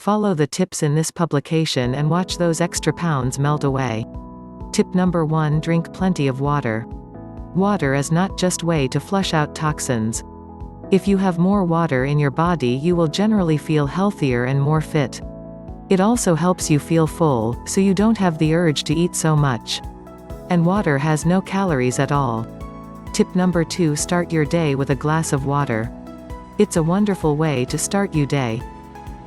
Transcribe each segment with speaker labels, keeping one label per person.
Speaker 1: Follow the tips in this publication and watch those extra pounds melt away. Tip number 1: drink plenty of water. Water is not just a way to flush out toxins. If you have more water in your body, you will generally feel healthier and more fit. It also helps you feel full, so you don't have the urge to eat so much. And water has no calories at all. Tip number 2: start your day with a glass of water. It's a wonderful way to start your day.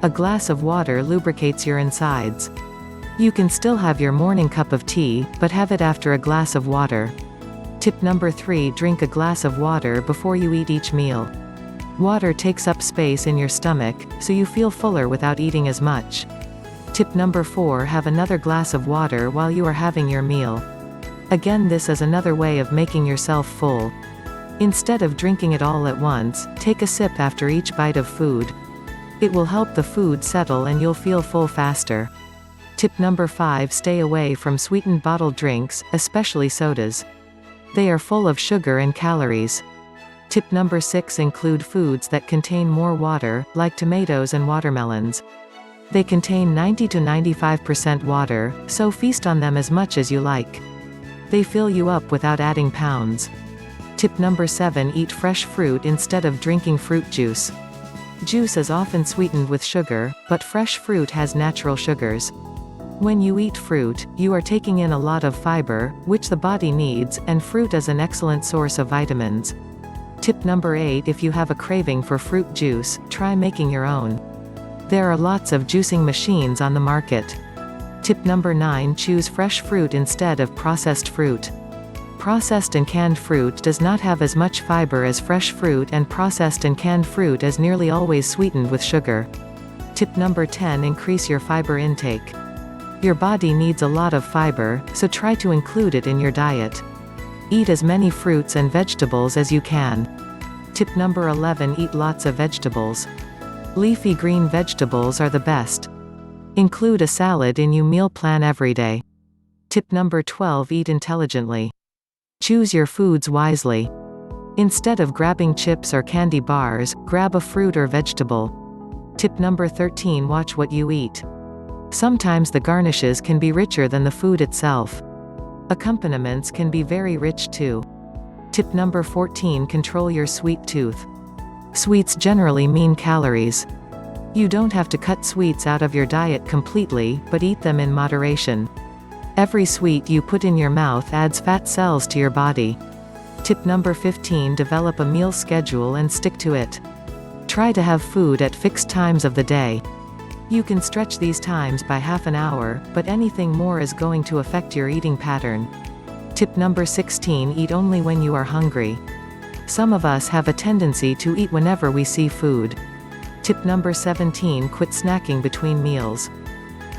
Speaker 1: A glass of water lubricates your insides. You can still have your morning cup of tea, but have it after a glass of water. Tip number 3: drink a glass of water before you eat each meal. Water takes up space in your stomach, so you feel fuller without eating as much. Tip number 4: have another glass of water while you are having your meal. Again, this is another way of making yourself full. Instead of drinking it all at once, take a sip after each bite of food. It will help the food settle and you'll feel full faster. Tip number 5: stay away from sweetened bottled drinks, especially sodas. They are full of sugar and calories. Tip number 6: include foods that contain more water, like tomatoes and watermelons. They contain 90 to 95% water, so feast on them as much as you like. They fill you up without adding pounds. Tip number 7: eat fresh fruit instead of drinking fruit juice. Juice is often sweetened with sugar, but fresh fruit has natural sugars. When you eat fruit, you are taking in a lot of fiber, which the body needs, and fruit is an excellent source of vitamins. Tip number 8: if you have a craving for fruit juice, try making your own. There are lots of juicing machines on the market. Tip number 9: choose fresh fruit instead of processed fruit. Processed and canned fruit does not have as much fiber as fresh fruit, and processed and canned fruit is nearly always sweetened with sugar. Tip number 10: increase your fiber intake. Your body needs a lot of fiber, so try to include it in your diet. Eat as many fruits and vegetables as you can. Tip number 11: eat lots of vegetables. Leafy green vegetables are the best. Include a salad in your meal plan every day. Tip number 12: eat intelligently. Choose your foods wisely. Instead of grabbing chips or candy bars, grab a fruit or vegetable. Tip number 13: watch what you eat. Sometimes the garnishes can be richer than the food itself. Accompaniments can be very rich too. Tip number 14: control your sweet tooth. Sweets generally mean calories. You don't have to cut sweets out of your diet completely, but eat them in moderation. Every sweet you put in your mouth adds fat cells to your body. Tip number 15: develop a meal schedule and stick to it. Try to have food at fixed times of the day. You can stretch these times by half an hour, but anything more is going to affect your eating pattern. Tip number 16: eat only when you are hungry. Some of us have a tendency to eat whenever we see food. Tip number 17: quit snacking between meals.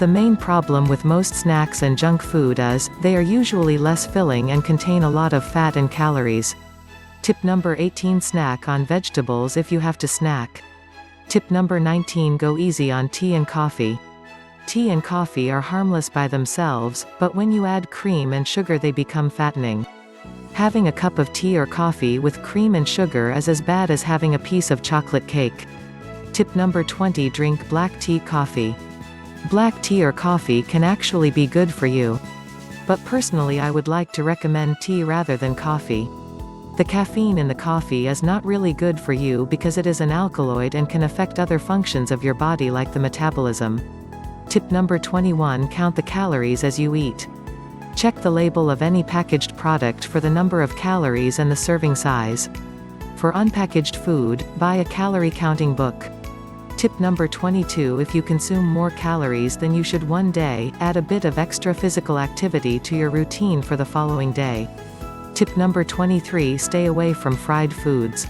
Speaker 1: The main problem with most snacks and junk food is, they are usually less filling and contain a lot of fat and calories. Tip number 18: snack on vegetables if you have to snack. Tip number 19: go easy on tea and coffee. Tea and coffee are harmless by themselves, but when you add cream and sugar they become fattening. Having a cup of tea or coffee with cream and sugar is as bad as having a piece of chocolate cake. Tip number 20: drink black tea coffee. Black tea or coffee can actually be good for you. But personally I would like to recommend tea rather than coffee. The caffeine in the coffee is not really good for you because it is an alkaloid and can affect other functions of your body like the metabolism. Tip number 21: count the calories as you eat. Check the label of any packaged product for the number of calories and the serving size. For unpackaged food, buy a calorie counting book. Tip number 22: if you consume more calories than you should one day, add a bit of extra physical activity to your routine for the following day. Tip number 23: stay away from fried foods.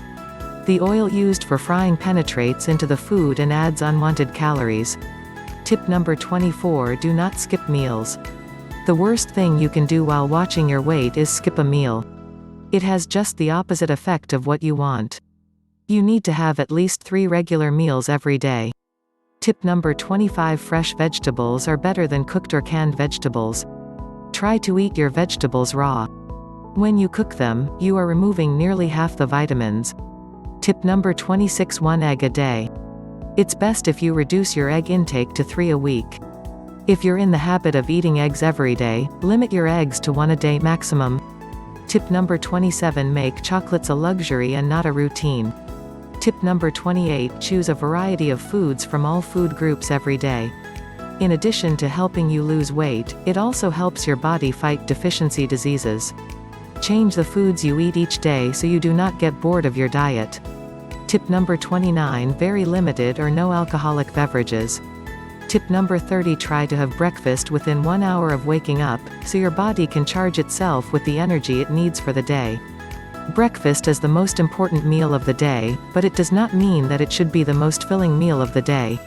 Speaker 1: The oil used for frying penetrates into the food and adds unwanted calories. Tip number 24: do not skip meals. The worst thing you can do while watching your weight is skip a meal. It has just the opposite effect of what you want. You need to have at least 3 regular meals every day. Tip number 25: fresh vegetables are better than cooked or canned vegetables. Try to eat your vegetables raw. When you cook them, you are removing nearly half the vitamins. Tip number 26: 1 egg a day. It's best if you reduce your egg intake to 3 a week. If you're in the habit of eating eggs every day, limit your eggs to 1 a day maximum. Tip number 27. Make chocolates a luxury and not a routine. Tip number 28. Choose a variety of foods from all food groups every day. In addition to helping you lose weight, it also helps your body fight deficiency diseases. Change the foods you eat each day so you do not get bored of your diet. Tip number 29. Very limited or no alcoholic beverages. Tip number 30. Try to have breakfast within 1 hour of waking up, so your body can charge itself with the energy it needs for the day. Breakfast is the most important meal of the day, but it does not mean that it should be the most filling meal of the day.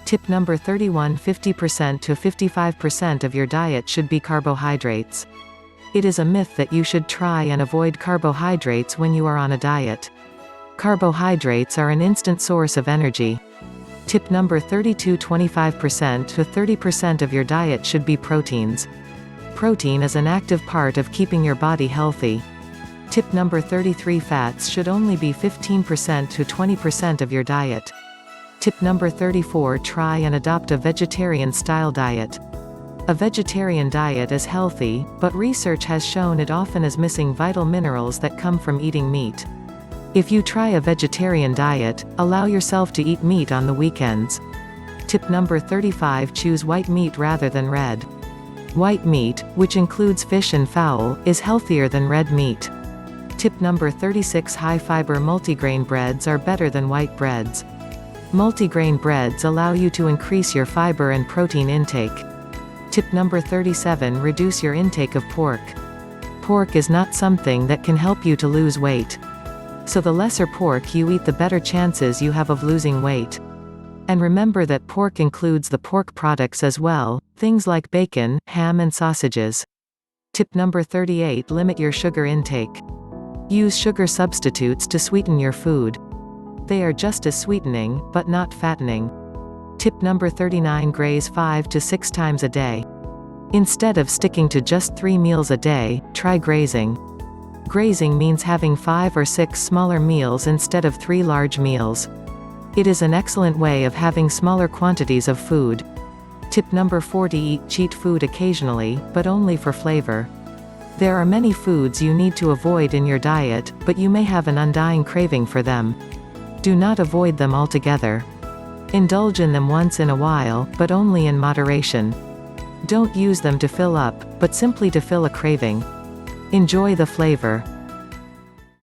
Speaker 1: Tip number 31. 50% to 55% of your diet should be carbohydrates. It is a myth that you should try and avoid carbohydrates when you are on a diet. Carbohydrates are an instant source of energy. Tip number 32. 25% to 30% of your diet should be proteins. Protein is an active part of keeping your body healthy. Tip number 33. Fats should only be 15% to 20% of your diet. Tip number 34. Try and adopt a vegetarian-style diet. A vegetarian diet is healthy, but research has shown it often is missing vital minerals that come from eating meat. If you try a vegetarian diet, allow yourself to eat meat on the weekends. Tip number 35. Choose white meat rather than red. White meat, which includes fish and fowl, is healthier than red meat. Tip number 36. High-fiber multigrain breads are better than white breads. Multigrain breads allow you to increase your fiber and protein intake. Tip number 37. Reduce your intake of pork. Pork is not something that can help you to lose weight. So the lesser pork you eat, the better chances you have of losing weight. And remember that pork includes the pork products as well, things like bacon, ham and sausages. Tip number 38. Limit your sugar intake. Use sugar substitutes to sweeten your food. They are just as sweetening, but not fattening. Tip number 39. Graze 5 to 6 times a day. Instead of sticking to just 3 meals a day, try grazing. Grazing means having 5 or 6 smaller meals instead of 3 large meals. It is an excellent way of having smaller quantities of food. Tip number 40. Eat cheat food occasionally, but only for flavor. There are many foods you need to avoid in your diet, but you may have an undying craving for them. Do not avoid them altogether. Indulge in them once in a while, but only in moderation. Don't use them to fill up, but simply to fill a craving. Enjoy the flavor.